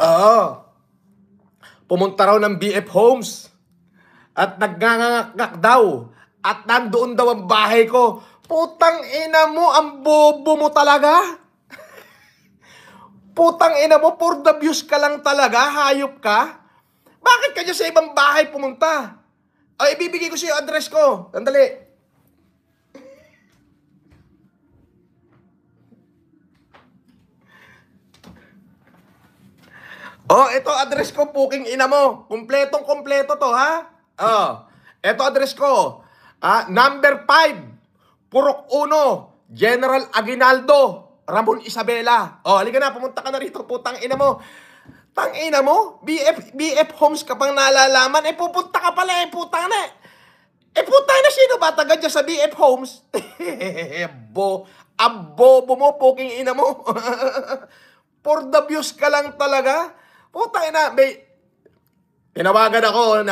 Oo. Pumunta raw ng BF Homes at nagnganganak daw at nandoon daw ang bahay ko. Putang ina mo, ang bobo mo talaga. Putang ina mo, for the views ka lang talaga, hayop ka. Bakit ka dyan sa ibang bahay pumunta? Ay, ibibigay ko sa iyo address ko. Sandali. Oh, ito address ko, puking ina mo. Kumpletong-kumpleto to, ha? Oh, ito address ko. Number 5, Purok 1, General Aguinaldo, Ramon Isabela. Oh, halika na, pumunta ka na rito, putang ina mo. Tang ina mo, BF Homes ka pang nalalaman, pupunta ka pala, putang na. Putang na, sino ba taga dyan sa BF Homes? Ang bobo mo, puking ina mo. For the views ka lang talaga. Putang ina, tinawagan ako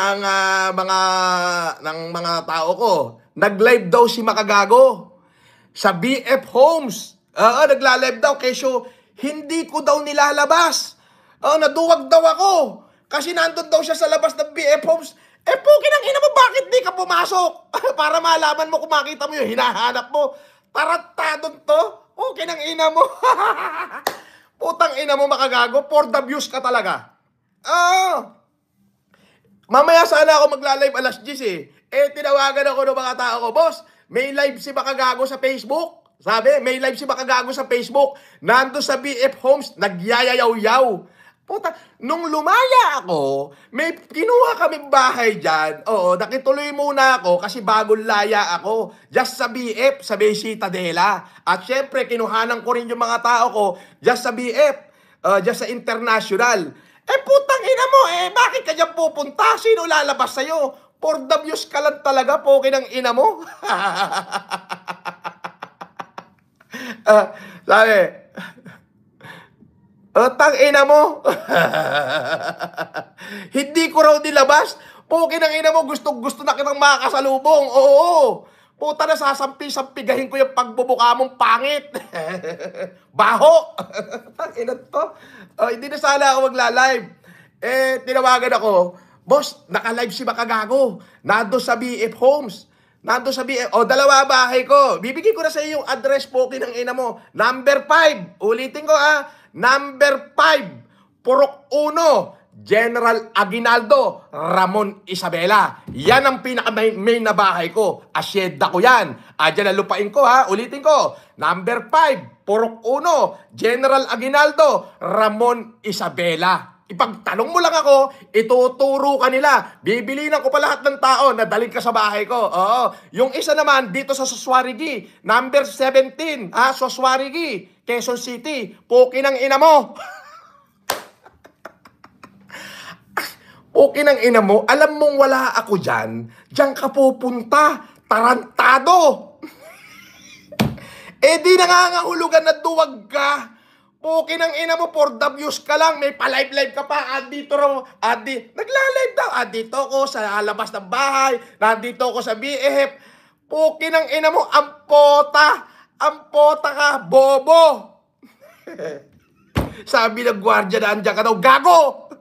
ng mga tao ko. Nag-live daw si Makagago sa BF Homes. Nagla-live daw kesyo hindi ko daw nilalabas. Naduwag daw ako kasi nandun daw siya sa labas ng BF Homes. Puki ng ina mo, bakit di ka pumasok? Para malaman mo kung makita mo yung hinahanap mo. Tarantadon to. Puki ng ina mo. Putang ina mo, Makagago, for the views ka talaga. Mamaya sana ako magla-live alas 10 tinawagan ako ng mga tao ko, boss, may live si Makagago sa Facebook. Sabi, may live si Makagago sa Facebook. Nando sa BF Homes, nagyayayaw-yaw. Puta, nung lumaya ako, may kinuha kaming bahay dyan. Oo, nakituloy muna ako kasi bagong laya ako. Just sa BF, sa Bay Citadela. At syempre, kinuhanan ko rin yung mga tao ko just sa BF, just sa International. Putang ina mo, bakit ka dyan pupunta? Sino lalabas sa'yo? For the views ka lang talaga, poki ng ina mo. Sabi, tang ina mo. Hindi ko raw nilabas. Puki ng ina mo, gusto na kitang makakasalubong. Oo. Puta na sasampi-sampigahin ko yung pagbubuka mong pangit. Baho. Tang ina to. Hindi na sana ako magla-live. Tinawagan ako. Boss, naka-live si Makagago. Nando sa BF Homes. Nando sa BF. Dalawa bahay ko. Bibigay ko na sa iyo yung address, poki ng ina mo. Number 5. Ulitin ko Number 5, Purok 1, General Aguinaldo, Ramon Isabela. Yan ang pinaka-main na bahay ko. Asyenda ko yan. Dyan ang lupain ko, Ulitin ko. Number 5, Purok 1, General Aguinaldo, Ramon Isabela. Ipagtanong mo lang ako, ituturo ka nila. Bibilinan ko pa lahat ng tao na dalhin ka sa bahay ko. Oo. Yung isa naman, dito sa Suswarigi, number 17, Suswarigi, Quezon City. Puki ng ina mo. Puki ng ina mo, alam mong wala ako dyan. Diyan ka pupunta. Tarantado. Di nangangahulugan na duwag ka. Puki ng ina mo, for the views ka lang. May pa-live-live ka pa. Dito raw. Nagla-live daw. Dito ko sa labas ng bahay. Nandito ko sa BF. Puki ng ina mo, ampota. Ampota ka, bobo. Sabi ng gwardiya na andyan ka daw, gago.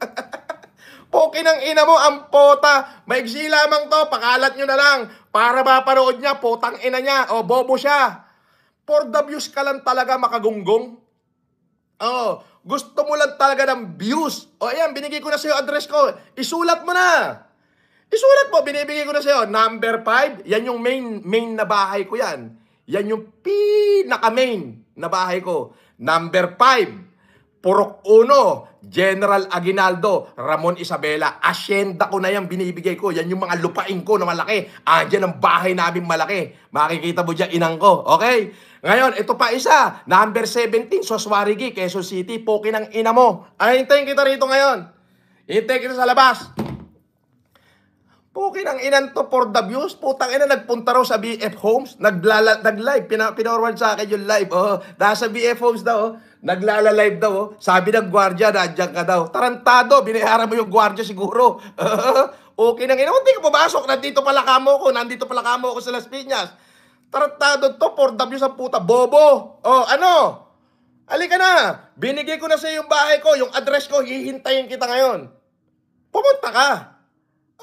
Puki ng ina mo, ampota. Maigsi lamang to, pakalat nyo na lang. Para mapanood niya, putang ina niya. Bobo siya. For the views ka lang talaga, Makagunggong. Gusto mo lang talaga ng views. Ayan, binigay ko na sa'yo address ko. Isulat mo na. Isulat mo, binibigay ko na sa'yo. Number 5, yan yung main na bahay ko yan. Yan yung pinaka-main na bahay ko. Number 5, Purok 1, General Aguinaldo, Ramon Isabela. Asyenda ko na yan, binibigay ko. Yan yung mga lupain ko na malaki. Dyan ang bahay namin malaki. Makikita mo dyan, inang ko. Okay? Ngayon, ito pa isa. Number 17, Suswarigi, Quezon City. Puki ng ina mo. Hintayin kita rito ngayon. Hintayin kita sa labas. Puki ng inan to for the views. Putang ina, nagpunta raw sa BF Homes. Nag-live. Pinorward sa akin yung live. Nasa BF Homes daw. Naglala-live daw. Sabi ng gwardiya, nandiyan ka daw. Tarantado, binayaran mo yung gwardiya siguro. Okay ng ina. Hindi ka pumasok. Nandito pala kamo ko. Nandito pala kamo ko sa Las Piñas. Tarantado to for the views ang puta. Bobo. Ano? Halika na. Binigay ko na sa yung bahay ko, yung address ko, hihintayin kita ngayon. Pumunta ka.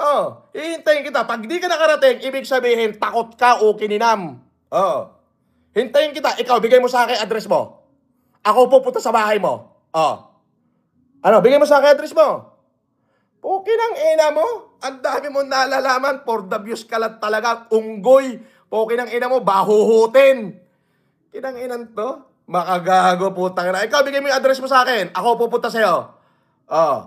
Oh, hihintayin kita. Pag di ka nakarating, ibig sabihin, takot ka o kininam. Oh. Hintayin kita. Ikaw, bigay mo sa akin address mo. Ako pupunta sa bahay mo. Oh. Ano, bigay mo sa akin address mo. Okay ng ina mo. Ang dami mo nalalaman. For the views ka lang talaga. Unggoy. Okay ng ina mo. Bahuhutin. Kinang inan to. Makagago putang ina. Ikaw, bigay mo yung address mo sa akin. Ako pupunta sa'yo. Oh.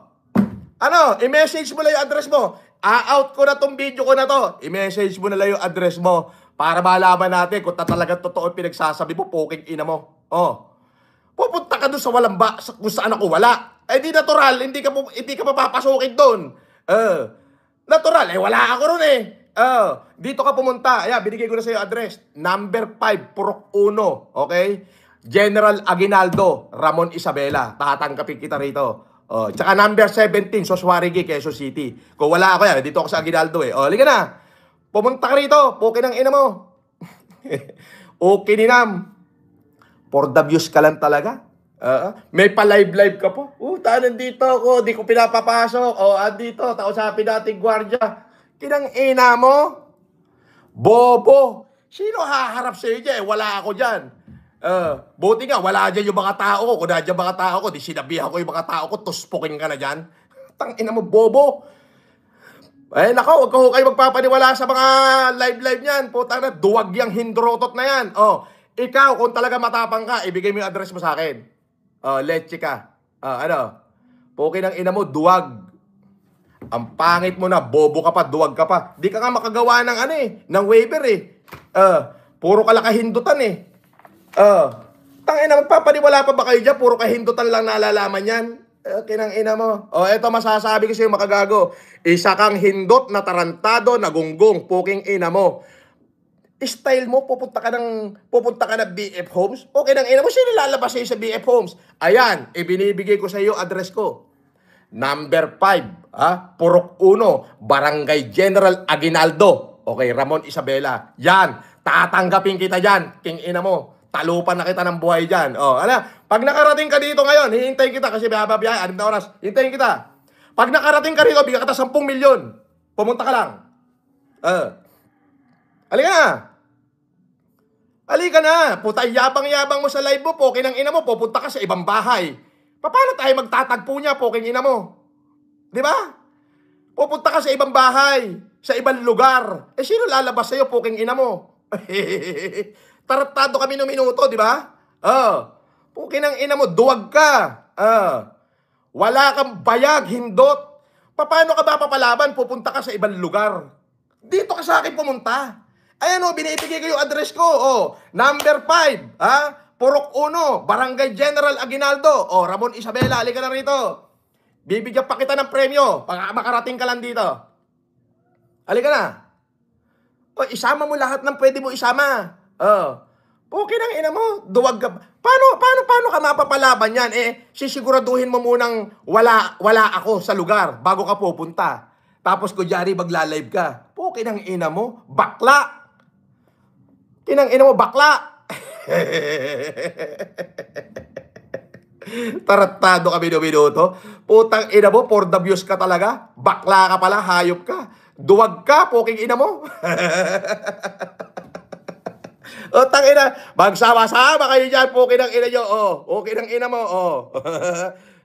Ano, i-message mo lang yung address mo. A-out ko na tong video ko na to. I-message mo na lang yung address mo para malaman natin kung talaga totoo yung pinagsasabi mo, poking ina mo. Oh. Pupunta ka doon sa walang kung saan ako wala. Eh di natural, hindi ka mapapasukin doon. Natural, wala ako ron eh. Dito ka pumunta. Ayan, binigay ko na sa iyo address. Number 5, Purok 1. Okay? General Aguinaldo, Ramon Isabela. Tatangkapin kita rito. Tsaka number 17, Soswarigi, Quezon City. Kung wala ako yan, dito ako sa Aguinaldo eh. Halika na. Pumunta ka rito. Poke ng ina mo. Okay ninam. For the views ka lang talaga. May pa-live ka po. Nandito ako. Di ko pinapapasok. Andito. Tausapin natin gwardiya. Kinang ina mo. Bobo. Sino haharap sa iyo dyan? Wala ako dyan. Buti nga, wala dyan yung mga tao ko. Kung nandiyan mga tao ko, di sinabihan ko yung mga tao ko, tuspukin ka na dyan. Tangina mo, bobo. Nako, wag ko kayo magpapaniwala sa mga live niyan. Puta na, duwag yung hindrotot na yan. Ikaw, kung talaga matapang ka, ibigay mo yung address mo sa akin. Leche ka. Puki ng ina mo, duwag. Ang pangit mo na, bobo ka pa, duwag ka pa. Di ka nga makagawa ng ng waiver eh. Puro ka lang kahindutan eh. Tangina, magpapaniwala pa ba kayo dyan? Puro kahindutan lang nalalaman yan. Kinang ina mo. Eto masasabi ko sa'yo, makagago. Isa kang hindot na tarantado, nagunggong, puking ina mo. Style mo, pupunta ka ng BF Homes. Okay nang ina mo, sino lalabas sa'yo sa BF Homes? Ayan, ibinibigay ko sa iyo address ko. Number 5, Purok 1, Barangay General Aguinaldo. Okay, Ramon Isabela. Yan, tatanggapin kita dyan, king ina mo. Talupan na kita ng buhay dyan. Pag nakarating ka dito ngayon, hihintayin kita kasi biyaya, 6 na oras. Hintayin kita. Pag nakarating ka rito, bigyan kita 10 milyon. Pumunta ka lang. Halika na. Halika na. Puta, yabang-yabang mo sa live mo, poking ng ina mo, pupunta ka sa ibang bahay. Paano tayo magtatagpo niya, poking ina mo? Di ba? Pupunta ka sa ibang bahay, sa ibang lugar. Sino lalabas sa'yo, poking ina mo? Taratado kami ng minuto, di ba? Pukin ang ina mo, duwag ka. Wala kang bayag, hindot. Paano ka ba papalaban? Pupunta ka sa ibang lugar. Dito ka sa akin pumunta. Ayan binibigay ko yung address ko. Number 5, Purok 1, Barangay General Aguinaldo. Ramon Isabela, halika na rito. Bibigyan pa kita ng premyo. Makarating ka lang dito. Halika na. Isama mo lahat ng pwede mo isama. Okay ng ina mo, duwag ka. Paano ka mapapalaban yan? Sisiguraduhin mo munang wala ako sa lugar bago ka pupunta. Tapos kunyari magla-live ka. Okay ng ina mo, bakla. Kinang ina mo, bakla. Taratado kami ng minuto. Putang ina mo, for the views ka talaga. Bakla ka pala, hayop ka. Duwag ka, poking ina mo. Tangina, magsama-sama kayo dyan, poking ng ina nyo. Okay ng ina mo,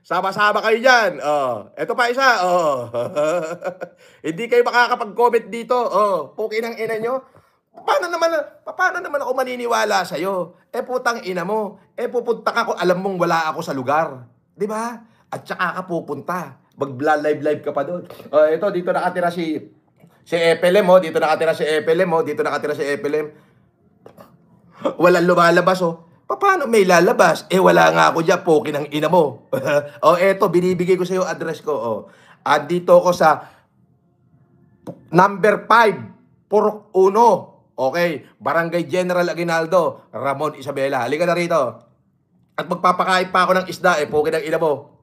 sama-sama kayo dyan. Eto pa isa, Hindi kayo makakapag-comment dito, poking ng ina nyo. Paano naman ako maniniwala sa'yo? Putang ina mo. Pupunta ka kung alam mong wala ako sa lugar. Di ba? At saka ka pupunta. Mag-live ka pa doon. Ito, dito nakatira si Epelem, Dito nakatira si Epelem, Dito nakatira si Epelem. Walang lumalabas, Paano may lalabas? Wala nga ako dyan, pokin ng ina mo. Eto, binibigay ko sa iyo address ko, Andito ako sa number 5, Purok 1. Okay, Barangay General Aguinaldo, Ramon Isabela. Halika na rito. At magpapakain pa ako ng isda, pokin ng ina mo.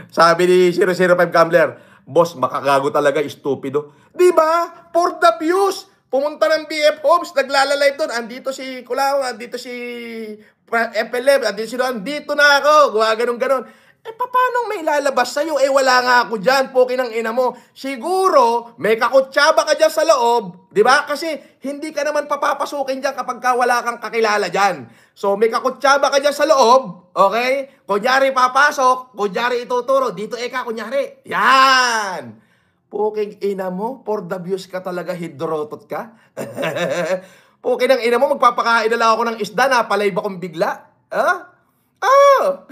Sabi ni 005 Gambler, boss, makagago talaga, stupido. Di ba? For the views. Pumunta ng BF Homes, naglalalive doon. Andito si Kulao, andito si FLM, andito na ako. Gawa ganun-ganon. Paano may lalabas sa'yo? Wala nga ako dyan, pokin ng ina mo. Siguro, may kakutsaba ka dyan sa loob, di ba? Kasi hindi ka naman papapasukin dyan kapag wala kang kakilala dyan. So, may kakutsaba ka dyan sa loob, okay? Kunyari papasok, kunyari ituturo, dito kunyari. Yan! Poking ina mo, for the views ka talaga, hidrotot ka? Poking ng ina mo, magpapakain na lang ako ng isda, napalay ba kong bigla? Ha? Oh!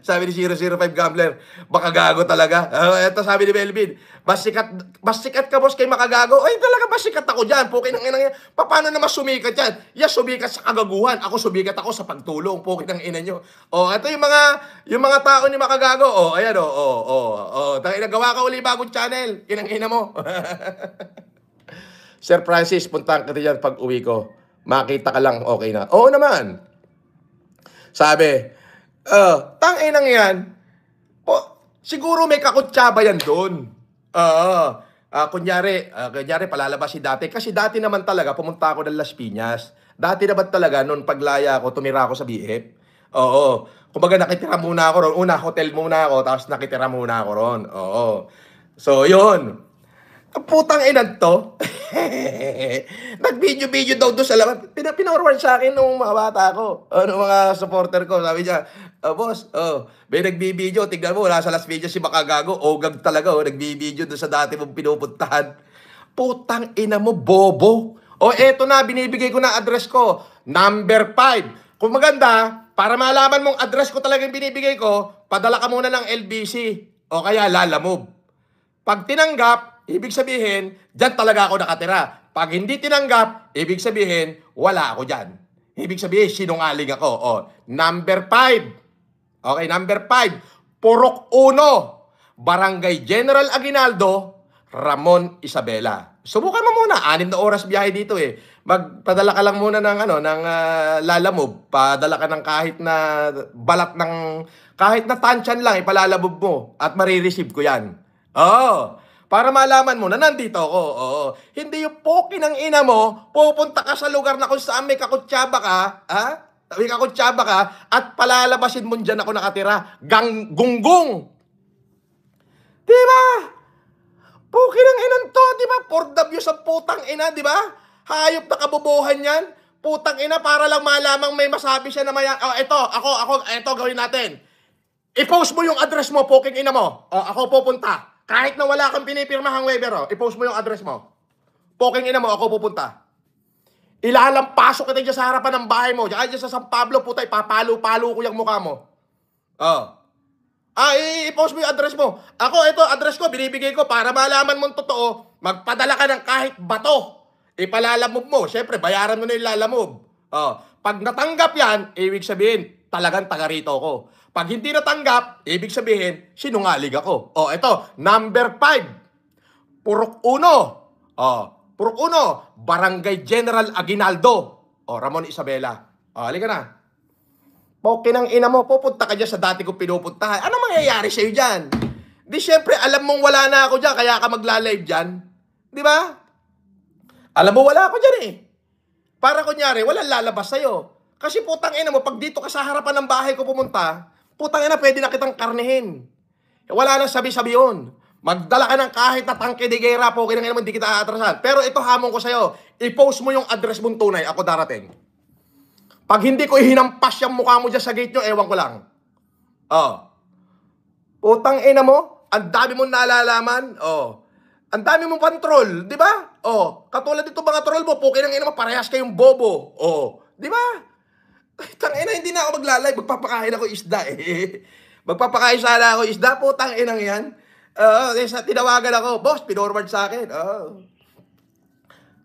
Sabi ni 005 Gambler, makagago talaga. Eto sabi ni Melvin, mas sikat ka boss kay makagago. Ay talaga mas sikat ako dyan. Pukin ng ina niya. Paano naman sumikat yan? Sumikat sa kagaguhan. Ako sumikat ako sa pagtulong. Pukin ng ina nyo. Ito yung mga tao ni makagago. Ayan nagawa ka uli bagong channel. Kinang ina mo. Sir Francis, puntahan ka dyan pag uwi ko. Makita ka lang, okay na. Oo naman. Sabi, tanginang yan, siguro may kakutsaba yan doon. Kunyari, palalabas si dati. Kasi dati naman talaga, pumunta ako ng Las Piñas. Dati naman talaga, noon paglaya ako, tumira ako sa BF. Kumbaga nakitira muna ako ron. Una, hotel muna ako, tapos nakitira muna ako ron. So, yun. Ang putang inan to. Nag-video daw doon sa laman. Pinorward sa akin nung mga bata ko. Mga supporter ko. Sabi niya, boss, may nag-video. Tignan mo, nasa Las Vegas si Makagago. Ogag talaga, nag-video doon sa dati mong pinupuntahan. Putang ina mo, bobo. Eto na, binibigay ko na address ko. Number 5. Kung maganda, para malaman mong address ko talaga yung binibigay ko, padala ka muna ng LBC. O kaya Lalamove. Pag tinanggap, ibig sabihin, dyan talaga ako nakatira. Pag hindi tinanggap, ibig sabihin, wala ako dyan. Ibig sabihin, sinungaling ako. Number 5. Okay, number 5. Purok 1. Barangay General Aguinaldo, Ramon Isabela. Subukan mo muna. 6 na oras biyahe dito Magpadala ka lang muna ng Lalamove. Padala ka ng kahit na balat ng, kahit na tansyan lang, ipalalamove mo. At marireceive ko yan. Para malaman mo na nandito ako. Hindi yung poki ng ina mo, pupunta ka sa lugar na kung saan may kakutsaba ka, may kakutsaba ka, at palalabasin mo dyan ako nakatira. Gunggong. Diba? Poki ng inan to, diba? For the views of putang ina, diba? Hayop na kabubuhan yan. Putang ina, para lang malamang may masabi siya na maya. Ito, gawin natin. I-post mo yung address mo, poking ina mo. Ako pupunta. Kahit na wala kang pinipirmahang waiver, i-post mo yung address mo. Poking ina mo, ako pupunta. Ilalampasok kita dyan sa harapan ng bahay mo. Diyan sa San Pablo, puta, ipapalo-palo ko yung mukha mo. I-post mo yung address mo. Ito, address ko, binibigay ko para malaman mong totoo, magpadala ka ng kahit bato. Ipalalamove mo. Siyempre, bayaran mo na yung lalamove. Pag natanggap yan, ibig sabihin, talagang taga rito ko. Pag hindi natanggap, ibig sabihin, sinungaling ako. Ito, number 5. Purok 1. Purok 1, Barangay General Aguinaldo. Ramon Isabela. Halika na. Pokin ng ina mo, pupunta ka dyan sa dati kong pinupuntahan. Ano mangyayari sa'yo dyan? Di syempre, alam mong wala na ako dyan, kaya ka magla-live dyan. Di ba? Alam mo, wala ako dyan Para kunyari, walang lalabas sa'yo. Kasi putang ina mo, pag dito ka sa harapan ng bahay ko pumunta, putang ina, pwede na kitang karnehin. Wala nang sabi-sabi yun. Magdala ka ng kahit na tangke de guerra, pokin ng ina mo, hindi kita aatrasan. Pero ito hamon ko sa'yo, i-post mo yung address mong tunay, ako darating. Pag hindi ko ihinampas yung mukha mo dyan sa gate nyo, ewan ko lang. Putang ina mo, ang dami mong nalalaman, ang dami mong pantrol, di ba? Katulad dito mga troll mo, pukin ng ina mo, parehas kayong bobo. Di ba? Tangina, hindi na ako maglalay. Magpapakain ako isda Magpapakain sana ako isda. Putang inang yan. Tinawagan ako. Boss, pinorward sa akin.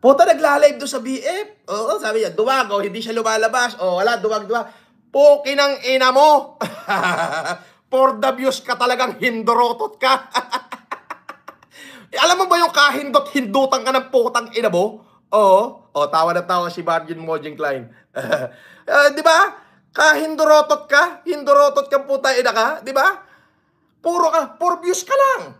Puta, nagla-live doon sa BF. Sabi niya, duwag. Hindi siya lumalabas. Wala, duwag. Puki ng ina mo. For the views ka talagang hindorotot ka. Alam mo ba yung kahindot-hindutan ka ng putang ina mo? Tawa na tawa si Margin Mojing Klein. Di ba? Kahindorotot ka? Hindorotot ka puta ina ka? Di ba? Puro views ka lang.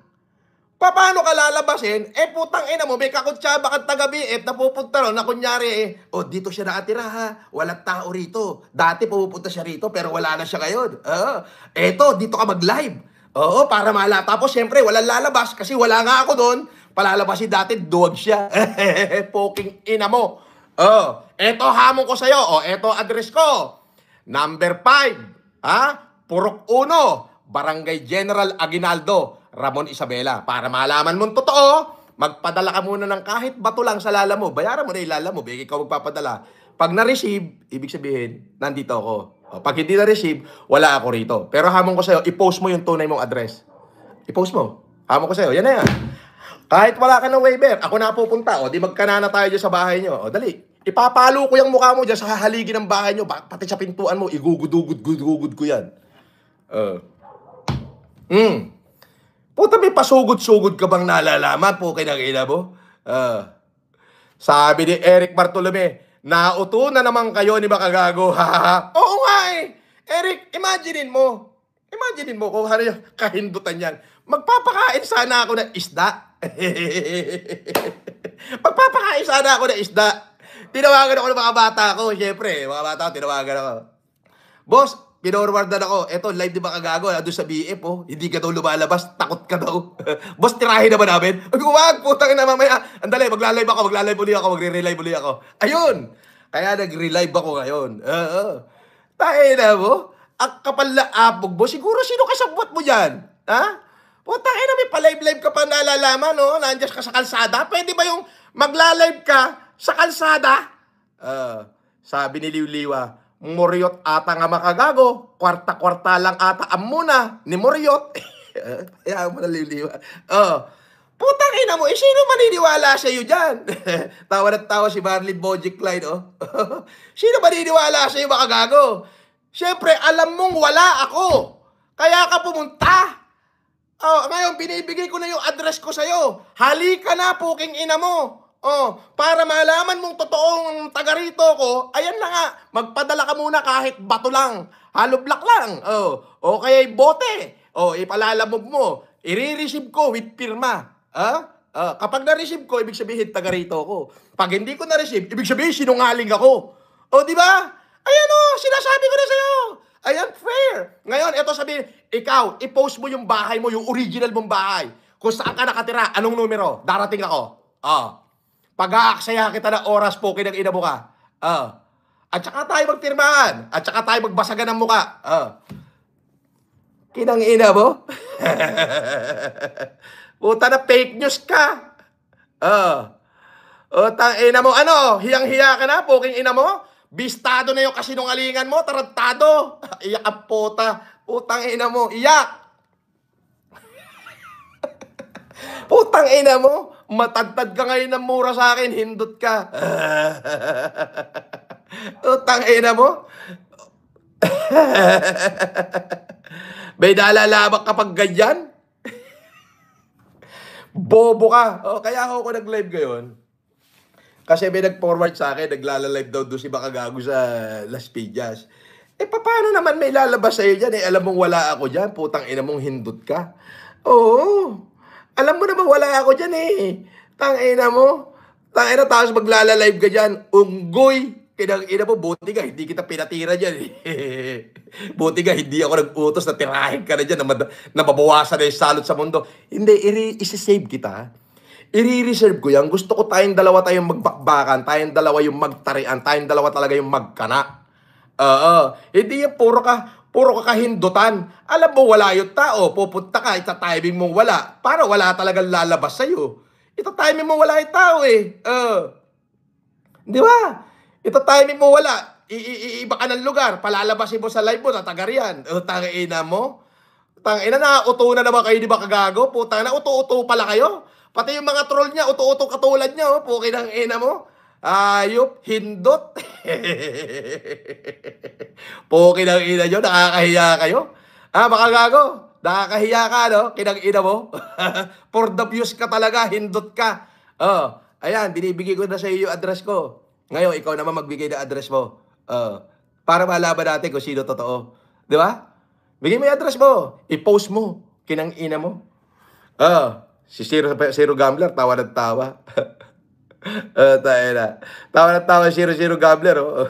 Paano ka lalabasin? Putang ina mo, may kakutsaba kang taga-BF na pupunta ron na kunyari dito siya nakatira ha. Walang tao rito. Dati pupunta siya rito pero wala na siya ngayon. Eto, dito ka mag-live. Oo, para mala. Tapos syempre, walang lalabas kasi wala nga ako doon. Palalabasin dati, duwag siya. Poking ina mo. Eto hamon ko sa'yo. Eto address ko. Number 5. Purok 1. Barangay General Aguinaldo. Ramon Isabela. Para malaman mong totoo, magpadala ka muna ng kahit bato lang sa lala mo. Bayaran mo na yung lala mo. Bigay ikaw magpapadala. Pag na-receive, ibig sabihin, nandito ako. Pag hindi na-receive, wala ako rito. Pero hamon ko sa'yo, i-post mo yung tunay mong address. I-post mo. Hamon ko sa'yo. Yan na yan. Kahit wala ka ng waiver, ako na pupunta. Di magkanana tayo dyan sa bahay nyo. Dali. Ipapalo ko yung mukha mo dyan sa hahaligi ng bahay nyo. Pati sa pintuan mo, igugud-gud ko yan. Puta, may pasugod-sugod ka bang nalalaman po kinakina mo? Sabi ni Eric Bartolome, nauto na naman kayo ni Bakagago. Oo nga Eric, imaginein mo. Imaginein mo kung ano yung kahindutan yan. Magpapakain sana ako ng isda. Magpapakain sana ako ng isda. Tinawagan ako ng mga bata ko. Siyempre, mga bata ko, tinawagan ako. Boss, pinorwardan ako. Eto, live di Bakagago. Doon sa BF, Hindi ka daw lumalabas. Takot ka daw. Boss, tirahin na ba namin? Huwag, putang na mamaya. Andali, magla-live ako. Magla-live uli ako. Magre-relive uli ako. Ayun. Kaya nag-relive ako ngayon. Tayo na mo. Ang kapal na apog mo. Siguro sino kasabot mo dyan? Putang ina, may pa-live-live ka pa nalalaman, no? Nandiyan ka sa kalsada. Pwede ba yung magla-live ka sa kalsada? Sabi ni Liwliwa, Moriot ata nga makagago. Kwarta-kwarta lang ata muna ni Moriot. Kaya mo na Liwliwa. Putang ina mo, sino maniniwala sa iyo dyan? Tawa na tawa si Marlene Bojic Klein, Sino maniniwala sa iyo makagago? Siyempre, alam mong wala ako. Kaya ka pumunta. Ngayon, binibigay ko na yung address ko sa'yo. Halika na, puking ina mo. Para malaman mong totoong taga rito ko, ayan na nga, magpadala ka muna kahit bato lang. Hollow block lang. O kaya bote. Ipalalabog mo. I-receive ko with pirma. Kapag na-receive ko, ibig sabihin taga rito ko. Pag hindi ko na-receive, ibig sabihin sinungaling ako. Di ba? Ayan sinasabi ko na sa'yo. Ayan, fair. Ngayon, ito sabihin, ikaw, i-post mo yung bahay mo, yung original mong bahay. Kung saan ka nakatira, anong numero, darating ako. Pag-aaksaya kita ng oras po, kinag-ina mo ka. At saka tayo magpirmahan. At saka tayo magbasagan ng muka. Kinang-ina mo? Puta na fake news ka. Tang-ina mo, hiyang-hiya ka na, puking ina mo? Bistado na yung kasinungalingan mo, tarantado. Iyak ang puta. Putang ina mo, iyak. Putang ina mo, matagtad ka ngayon ng mura sa akin, hindot ka. Putang ina mo. May nalalabak kapag ganyan? Bobo ka. Kaya ako nag-live ngayon. Kasi may nag-forward sa akin, naglalalive daw doon si Bakagago sa Las Piñas. Paano naman may lalabas sa'yo dyan? Alam mong wala ako dyan, putang ina mong hindot ka. Oo. Alam mo naman wala ako dyan Tang ina mo. Tang ina, tapos maglalalive ka dyan. Unggoy. Kinang ina mo, buti ka, hindi kita pinatira dyan Buti ka, hindi ako nag-utos na tirahin ka na dyan, na mabawasan na yung salot sa mundo. Hindi, isi-save kita. I-reserve ko yan. Gusto ko tayong dalawa magbakbakan, tayong dalawa yung magtarian, tayong dalawa talaga yung magkana. Hindi yan puro ka kahindutan. Alam mo, wala yung tao. Pupunta ka, itatiming mong wala. Para wala talagang lalabas sa'yo. Itatiming mong wala yung tao Di ba? Itatiming mo wala. Iba ka ng lugar. Palalabasin mo sa live mo, tatagarian. Tangina mo. Tangina, nauto na naman kayo, di ba kagago? Putang na, uto-uto pala kayo. Pati yung mga troll niya, uto-uto katulad niya, pukin ang ina mo. Ayop, hindot. Pukin ang ina nyo, nakakahiya kayo. Bakagago, nakakahiya ka, no? Kinang ina mo. For the views ka talaga, hindot ka. Ayan, binibigay ko na sa iyo yung address ko. Ngayon, ikaw naman magbigay na address mo. Para malaman natin kung sino totoo. Di ba? Bigay mo yung address mo. I-post mo. Kinang ina mo. Si Zero Gambler, tawa ng tawa. Tayo na. Tawa ng tawa, Zero Gambler, oh.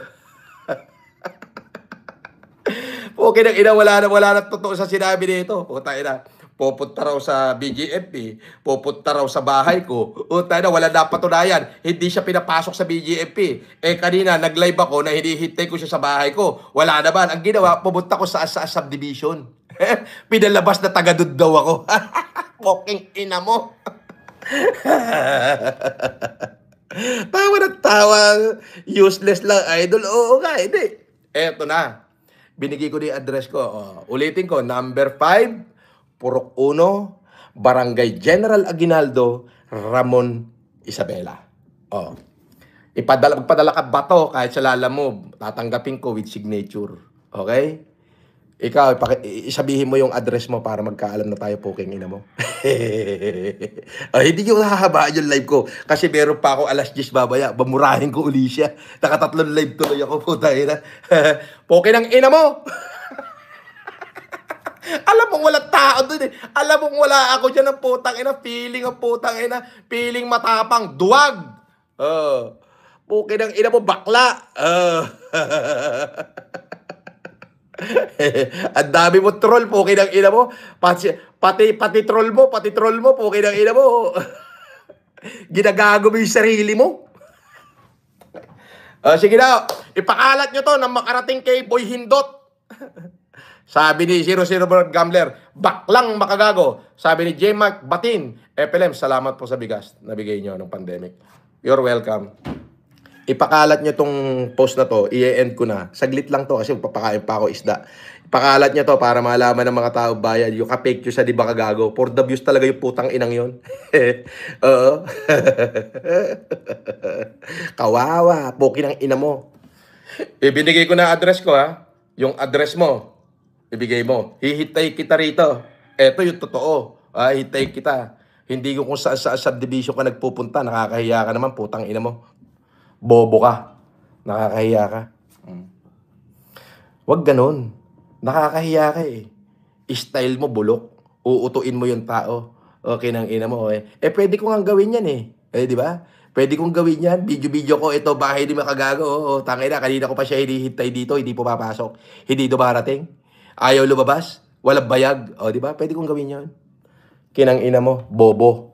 Okay na, wala na totoo sa sinabi nito. Tayo na. Pupunta raw sa BGMP, pupunta raw sa bahay ko. Tayo na, wala na patunayan. Hindi siya pinapasok sa BGMP. Kanina, nag-live ako na hinihintay ko siya sa bahay ko. Wala naman. Ang ginawa, pumunta ko sa subdivision. Pinalabas na taga-dud daw ako. Poking ina mo. Tawa na tawa. Useless lang, idol. Oo nga, hindi. Eto na. Binigay ko na yung address ko. Ulitin ko, number 5, Purok 1, Barangay General Aguinaldo, Ramon Isabela. Magpadala ka ba to kahit sa lala mo, tatanggapin ko with signature. Okay? Ikaw, isabihin mo yung address mo para magkaalam na tayo, poking ina mo. Hindi ko hahabaan yung live ko kasi meron pa ako alas 10 babaya. Bamurahin ko uli siya. Nakatatlong live tuloy ako, puta ina. Poking ang ina mo! Alam mong walang tao dun eh. Alam mong wala ako dyan ng putang ina. Feeling ang putang ina. Feeling matapang. Duwag! Poking ang ina mo, bakla! Ang dami mo troll, poking ang ina mo. Pati troll mo, poking ang ina mo. Ginagago mo yung sarili mo. Sige na, ipakalat nyo to na makarating kay Boy Hindot. Sabi ni Zero Gambler, baklang makagago. Sabi ni J. Mark Batin, FLM, salamat po sa bigas na bigay nyo ng pandemic. You're welcome. Ipakalat nyo tong post na to, i-end ko na. Saglit lang to kasi papakain pa ako isda. Ipakalat nyo to para malaman ng mga tao bayan. Yung ka-fake nyo sa di ba kagago. For the views talaga yung putang inang yon. Oo. Kawawa. Pokin ang ina mo. Ibinigay ko na address ko ha. Yung address mo, ibigay mo. Hihintay kita rito. Eto yung totoo. Hintay kita. Hindi ko kung saan sa subdivision ka nagpupunta. Nakakahiya ka naman, putang ina mo. Bobo ka. Nakakahiya ka. Wag ganun. Nakakahiya ka eh. Style mo bulok. Uutuin mo yung tao. Okay nang ina mo eh. Pwede ko nga gawin yan eh. Di ba? Pwede kong gawin yan. Video ko. Ito, bahay di makagago. Tangay na. Kanina ko pa siya hinihintay dito. Hindi pumapasok. Hindi dumarating. Ayaw lumabas. Walang bayag. Di ba? Pwede kong gawin yan. Kinang ina mo. Bobo.